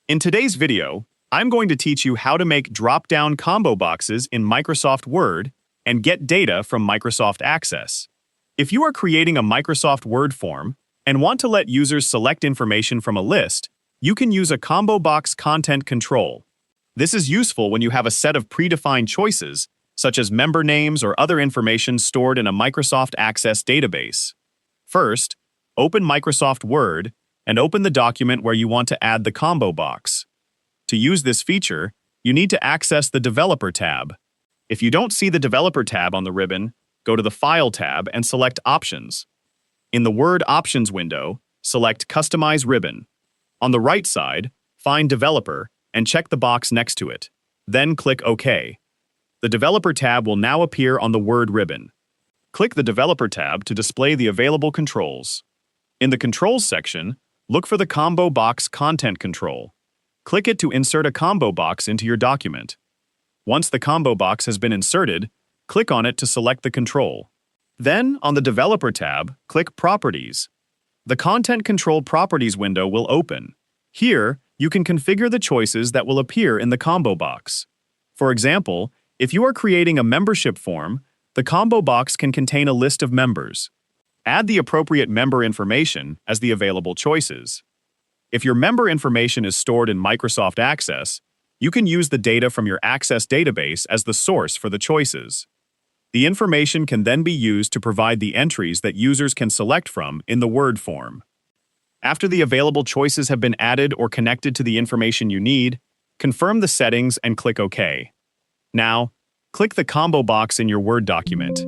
In today's video, I'm going to teach you how to make drop-down combo boxes in Microsoft Word and get data from Microsoft Access. If you are creating a Microsoft Word form and want to let users select information from a list, you can use a combo box content control. This is useful when you have a set of predefined choices, such as member names or other information stored in a Microsoft Access database. First, open Microsoft Word and open the document where you want to add the combo box. To use this feature, you need to access the Developer tab. If you don't see the Developer tab on the ribbon, go to the File tab and select Options. In the Word Options window, select Customize Ribbon. On the right side, find Developer and check the box next to it. Then click OK. The Developer tab will now appear on the Word ribbon. Click the Developer tab to display the available controls. In the Controls section, look for the Combo Box Content Control. Click it to insert a combo box into your document. Once the combo box has been inserted, click on it to select the control. Then, on the Developer tab, click Properties. The Content Control Properties window will open. Here, you can configure the choices that will appear in the combo box. For example, if you are creating a membership form, the combo box can contain a list of members. Add the appropriate member information as the available choices. If your member information is stored in Microsoft Access, you can use the data from your Access database as the source for the choices. The information can then be used to provide the entries that users can select from in the Word form. After the available choices have been added or connected to the information you need, confirm the settings and click OK. Now, click the combo box in your Word document.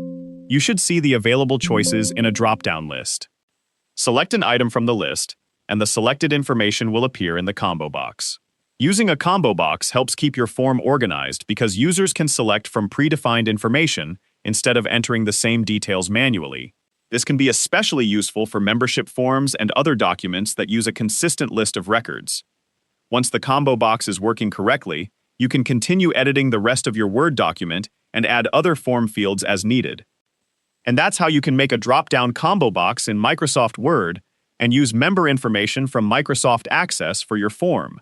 You should see the available choices in a drop-down list. Select an item from the list, and the selected information will appear in the combo box. Using a combo box helps keep your form organized because users can select from predefined information instead of entering the same details manually. This can be especially useful for membership forms and other documents that use a consistent list of records. Once the combo box is working correctly, you can continue editing the rest of your Word document and add other form fields as needed. And that's how you can make a drop-down combo box in Microsoft Word and use member information from Microsoft Access for your form.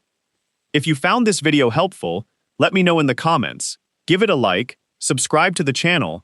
If you found this video helpful, let me know in the comments, give it a like, subscribe to the channel,